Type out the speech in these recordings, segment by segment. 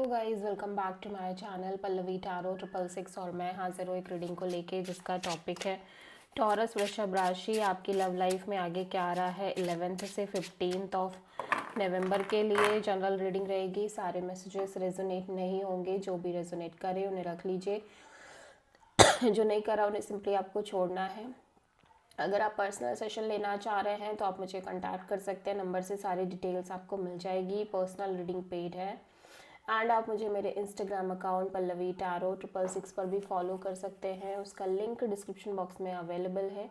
Guys, welcome back to my channel Pallavi tarot 666 और मैं हाजिर हूँ एक रीडिंग को लेके जिसका टॉपिक है टॉरस वृषभ राशि। आपकी लव लाइफ में आगे क्या आ रहा है 11th से 15th ऑफ नवंबर के लिए जनरल रीडिंग रहेगी। सारे मैसेजेस रेजोनेट नहीं होंगे, जो भी रेजोनेट करे उन्हें रख लीजिए, जो नहीं करा उन्हें सिंपली आपको छोड़ना है। अगर आप पर्सनल सेशन लेना चाह रहे हैं तो आप मुझे कांटेक्ट कर सकते हैं, नंबर से सारी डिटेल्स आपको मिल जाएगी। पर्सनल रीडिंग पेड है एंड आप मुझे मेरे इंस्टाग्राम अकाउंट पल्लवी टैरो 666 पर भी फॉलो कर सकते हैं, उसका लिंक डिस्क्रिप्शन बॉक्स में अवेलेबल है।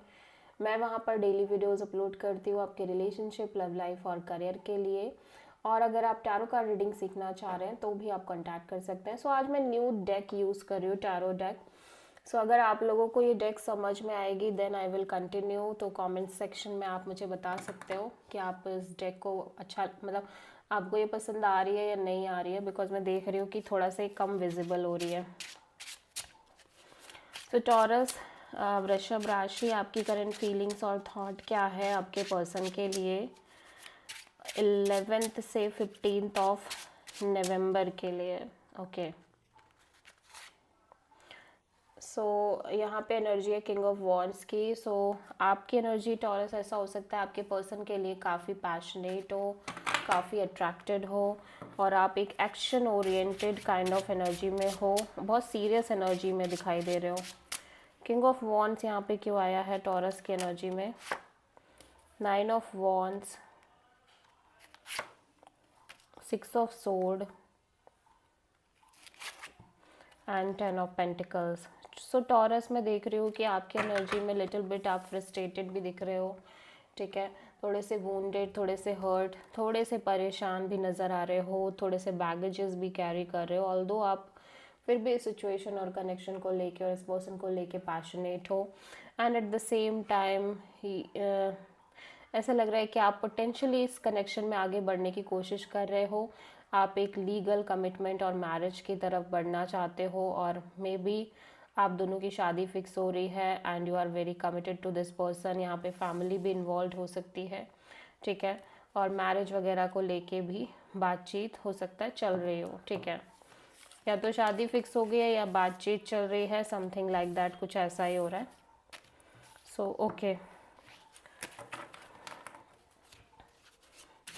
मैं वहाँ पर डेली वीडियोस अपलोड करती हूँ आपके रिलेशनशिप, लव लाइफ और करियर के लिए। और अगर आप टैरो का रीडिंग सीखना चाह रहे हैं तो भी आप कांटेक्ट कर सकते हैं। सो आज मैं न्यू डेक यूज़ कर रही हूँ, टैरो डेक। सो अगर आप लोगों को ये डेक समझ में आएगी देन आई विल कंटिन्यू। तो कमेंट सेक्शन में आप मुझे बता सकते हो कि आप इस डेक को अच्छा मतलब आपको ये पसंद आ रही है या नहीं आ रही है, बिकॉज मैं देख रही हूँ कि थोड़ा सा कम विजिबल हो रही है। तो टॉरस वृषभ राशि, आपकी करंट फीलिंग्स और थॉट क्या है आपके पर्सन के लिए 11th से 15th ऑफ नवंबर के लिए। ओके सो यहाँ पे एनर्जी है किंग ऑफ वॉन्ड्स की। सो आपकी एनर्जी टॉरस ऐसा हो सकता है आपके पर्सन के लिए काफ़ी पैशनेट हो, काफ़ी अट्रैक्टेड हो और आप एक action oriented kind of energy में हो, बहुत सीरियस एनर्जी में दिखाई दे रहे हो। किंग ऑफ वॉन्ड्स यहाँ पे क्यों आया है टॉरस की एनर्जी में? 9 of wands, 6 of sword and 10 of pentacles. So taurus में देख रही हूँ कि आपकी एनर्जी में लिटिल बिट आप फ्रस्ट्रेटेड भी दिख रहे हो, ठीक है। थोड़े से वूंडेड, थोड़े से हर्ट, थोड़े से परेशान भी नज़र आ रहे हो, थोड़े से बैगेजेस भी कैरी कर रहे हो। ऑल्दो आप फिर भी इस सिचुएशन और कनेक्शन को लेके और इस पर्सन को लेके पैशनेट हो and at the same time ऐसा लग रहा है कि आप पोटेंशियली इस कनेक्शन में आगे बढ़ने की कोशिश कर रहे हो। आप एक लीगल कमिटमेंट और मैरिज की तरफ बढ़ना चाहते हो और मे बी आप दोनों की शादी फिक्स हो रही है and you are very committed to this person. यहाँ पे फैमिली भी इन्वॉल्व हो सकती है, ठीक है, और मैरिज वगैरह को लेके भी बातचीत हो सकता है चल रही हो, ठीक है। या तो शादी फिक्स हो गई है या बातचीत चल रही है, समथिंग लाइक दैट, कुछ ऐसा ही हो रहा है। सो ओके,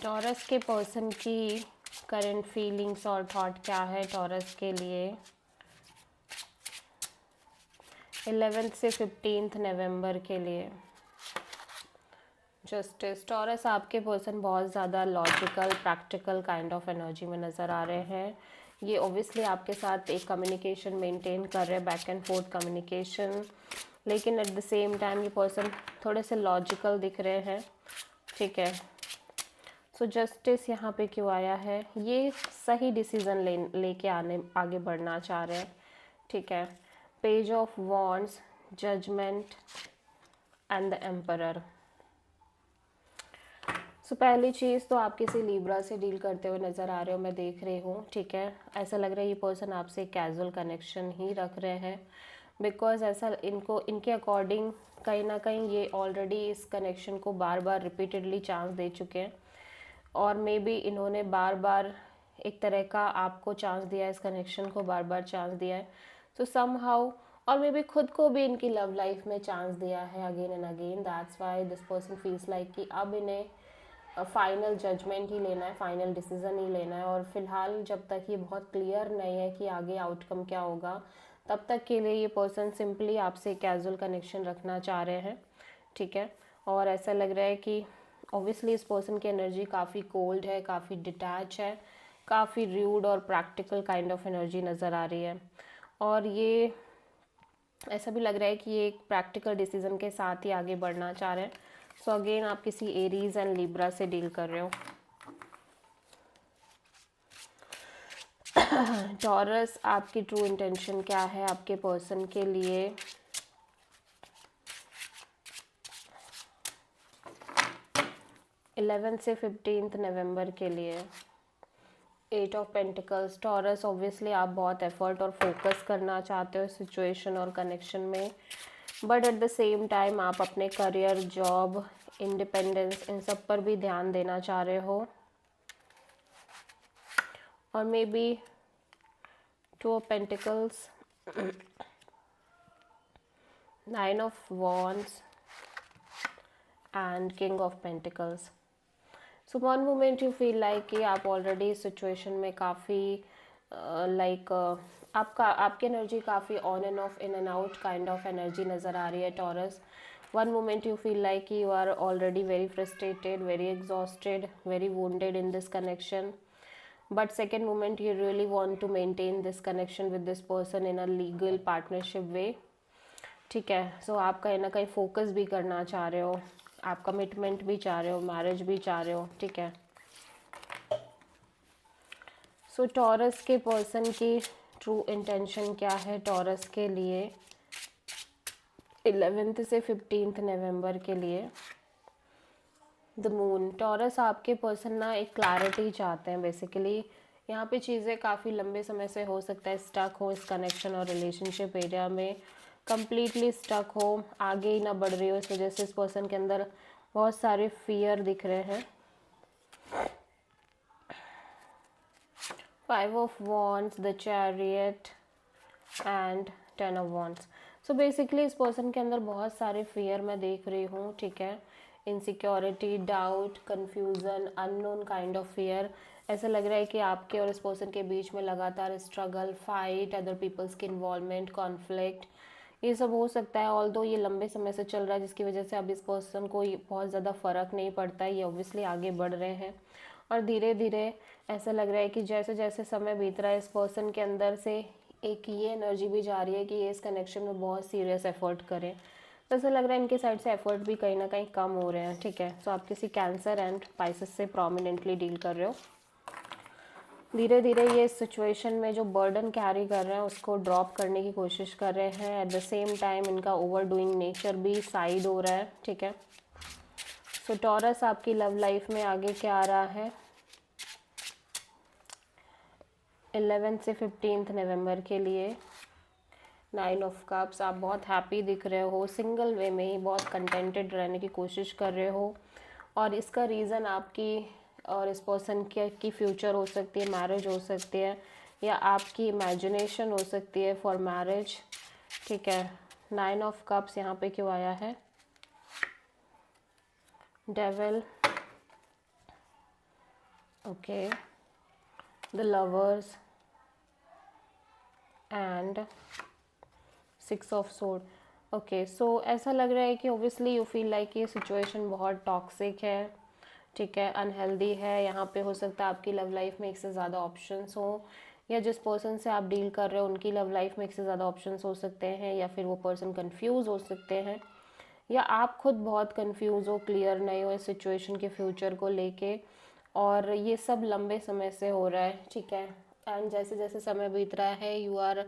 टॉरस के पर्सन की करंट फीलिंग्स और थॉट क्या है टॉरस के लिए 11th से 15th नवंबर के लिए? जस्टिस। टॉरस, आपके पर्सन बहुत ज़्यादा logical practical kind of energy में नज़र आ रहे हैं। ये ऑब्वियसली आपके साथ एक कम्युनिकेशन मेंटेन कर रहे हैं, बैक एंड फोर्थ कम्युनिकेशन, लेकिन एट द सेम टाइम ये पर्सन थोड़े से लॉजिकल दिख रहे हैं, ठीक है। सो जस्टिस यहाँ पे क्यों आया है? ये सही डिसीज़न लेके आगे बढ़ना चाह रहे हैं, ठीक है। Page of wands, judgement and the emperor. So पहली चीज़ तो आप किसी लिब्रा से डील करते हुए नज़र आ रहे हो, मैं देख रही हूँ, ठीक है। ऐसा लग रहा है ये पर्सन आपसे कैजुअल कनेक्शन ही रख रहे हैं, बिकॉज ऐसा इनके अकॉर्डिंग कहीं ना कहीं ये ऑलरेडी इस कनेक्शन को बार बार रिपीटेडली चांस दे चुके हैं और मे बी इन्होंने बार बार एक तरह का आपको चांस दिया है, इस कनेक्शन को बार बार चांस दिया है। तो समहाउ और मे बी खुद को भी इनकी लव लाइफ में चांस दिया है again and again. That's why this person feels like कि अब इन्हें फाइनल जजमेंट ही लेना है, फाइनल डिसीज़न ही लेना है। और फिलहाल जब तक ये बहुत क्लियर नहीं है कि आगे आउटकम क्या होगा, तब तक के लिए ये पर्सन सिंपली आपसे कैजुअल कनेक्शन रखना चाह रहे हैं, ठीक है। और ऐसा लग रहा है कि ऑब्वियसली इस पर्सन की एनर्जी काफ़ी कोल्ड है, काफ़ी डिटैच है, काफ़ी रूड और प्रैक्टिकल काइंड ऑफ एनर्जी नज़र आ रही है। और ये ऐसा भी लग रहा है कि ये एक प्रैक्टिकल डिसीजन के साथ ही आगे बढ़ना चाह रहे हैं। सो अगेन आप किसी एरीज एंड लिब्रा से डील कर रहे हो। टॉरस, आपकी ट्रू इंटेंशन क्या है आपके पर्सन के लिए 11th से 15th नवंबर के लिए? 8 ऑफ पेंटिकल्स। टॉरस, ऑब्वियसली आप बहुत एफर्ट और फोकस करना चाहते हो सिचुएशन और कनेक्शन में, but at the same time आप अपने करियर, जॉब, इंडिपेंडेंस, इन सब पर भी ध्यान देना चाह रहे हो। और may be Two of Pentacles, Nine of Wands and King of Pentacles. So one moment you feel like कि आप ऑलरेडी इस सिचुएशन में काफ़ी आपकी एनर्जी काफ़ी on and off, in and out kind of energy नज़र आ रही है Taurus. One moment you feel like you are already very frustrated, very exhausted, very wounded in this connection. But second moment you really want to maintain this connection with this person in a legal partnership way. ठीक है. सो आप कहीं ना कहीं focus भी करना चाह रहे हो, आप कमिटमेंट भी चाह रहे हो, मैरिज भी चाह रहे हो. ठीक है. सो टॉरस के पर्सन की ट्रू इंटेंशन क्या है टॉरस के लिए 11 से 15 नवंबर के लिए. The moon. टॉरस आपके पर्सन ना एक क्लैरिटी चाहते हैं बेसिकली. यहाँ पे चीज़ें काफ़ी लंबे समय से हो सकता है स्टक हो इस कनेक्शन और रिलेशनशिप एरिया में, कम्प्लीटली स्टक हो, आगे ही ना बढ़ रही हो. इस वजह से इस पर्सन के अंदर बहुत सारे फियर दिख रहे हैं. 5 of wands, the chariot and 10 of wands. So basically इस पर्सन के अंदर बहुत सारे फियर मैं देख रही हूँ. ठीक है. Insecurity, doubt, confusion, unknown kind of fear. ऐसा लग रहा है कि आपके और इस पर्सन के बीच में लगातार स्ट्रगल, फाइट, अदर पीपल्स की इन्वॉल्वमेंट, कॉन्फ्लिक्ट, ये सब हो सकता है. ऑल्दो ये लंबे समय से चल रहा है जिसकी वजह से अब इस पर्सन को बहुत ज़्यादा फ़र्क नहीं पड़ता है. ये ऑब्वियसली आगे बढ़ रहे हैं और धीरे धीरे ऐसा लग रहा है कि जैसे जैसे समय बीत रहा है इस पर्सन के अंदर से एक ये एनर्जी भी जा रही है कि ये इस कनेक्शन में बहुत सीरियस एफर्ट करें. तो ऐसा लग रहा है इनके साइड से एफर्ट भी कहीं ना कहीं कम हो रहे हैं. ठीक है. सो आप किसी कैंसर एंड पाइसेस से प्रोमिनेंटली डील कर रहे हो. धीरे धीरे ये सिचुएशन में जो बर्डन कैरी कर रहे हैं उसको ड्रॉप करने की कोशिश कर रहे हैं. एट द सेम टाइम इनका ओवर डूइंग नेचर भी साइड हो रहा है. ठीक है. सो टॉरस आपकी लव लाइफ में आगे क्या आ रहा है 11 से 15 नवंबर के लिए. 9 ऑफ कप्स. आप बहुत हैप्पी दिख रहे हो, सिंगल वे में ही बहुत कंटेंटेड रहने की कोशिश कर रहे हो. और इसका रीज़न आपकी और इस पर्सन की फ्यूचर हो सकती है, मैरिज हो सकती है, या आपकी इमेजिनेशन हो सकती है फॉर मैरिज. ठीक है. 9 ऑफ कप्स यहाँ पे क्यों आया है? Devil. Okay. The lovers and 6 of sword. Okay. So ऐसा लग रहा है कि ओब्वियसली यू फील लाइक ये सिचुएशन बहुत टॉक्सिक है. ठीक है. अनहेल्दी है. यहाँ पे हो सकता है आपकी लव लाइफ में एक से ज़्यादा ऑप्शंस हो, या जिस पर्सन से आप डील कर रहे हो उनकी लव लाइफ में एक से ज़्यादा ऑप्शंस हो सकते हैं, या फिर वो पर्सन कंफ्यूज हो सकते हैं, या आप खुद बहुत कंफ्यूज हो, क्लियर नहीं हो इस सिचुएशन के फ्यूचर को लेके. और ये सब लंबे समय से हो रहा है. ठीक है. एंड जैसे जैसे समय बीत रहा है you are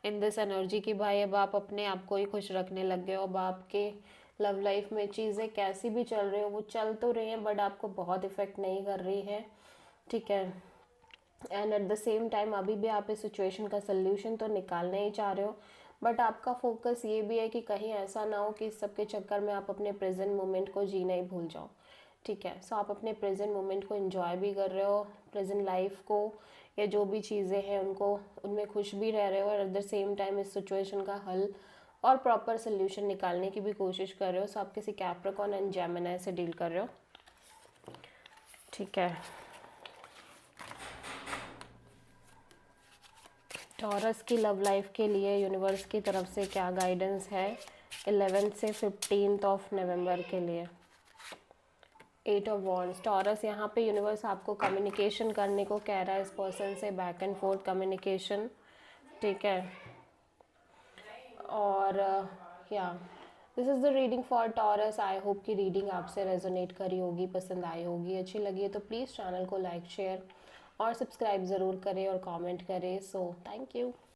in this energy की भाई अब आप अपने आप को ही खुश रखने लग गए हो. अब आपके लव लाइफ में चीज़ें कैसी भी चल रही हो, वो चल तो रही हैं बट आपको बहुत इफ़ेक्ट नहीं कर रही है. ठीक है. And at the same time अभी भी आप इस सिचुएशन का सल्यूशन तो निकालना ही चाह रहे हो, बट आपका फोकस ये भी है कि कहीं ऐसा ना हो कि इस सब के चक्कर में आप अपने प्रेजेंट मोमेंट को जीना ही भूल जाओ. ठीक है. सो आप अपने प्रेजेंट मोमेंट को एंजॉय भी कर रहे हो, प्रेजेंट लाइफ को, या जो भी चीज़ें हैं उनको, उनमें खुश भी रह रहे हो, और एट द सेम टाइम इस सिचुएशन का हल और प्रॉपर सोल्यूशन निकालने की भी कोशिश कर रहे हो. सो आप किसी कैप्रिकॉर्न एंड जेमिनी से डील कर रहे हो. ठीक है. टॉरस की लव लाइफ के लिए यूनिवर्स की तरफ से क्या गाइडेंस है 11 से 15 ऑफ नवंबर के लिए? 8 ऑफ वॉन्ड्स. टॉरस यहाँ पे यूनिवर्स आपको कम्युनिकेशन करने को कह रहा है इस पर्सन से, बैक एंड फोर्थ कम्युनिकेशन. ठीक है. और या this is the reading for taurus. I hope कि रीडिंग आपसे रेजोनेट करी होगी, पसंद आई होगी, अच्छी लगी है तो प्लीज़ चैनल को लाइक, शेयर और सब्सक्राइब ज़रूर करें और कमेंट करें. So thank you.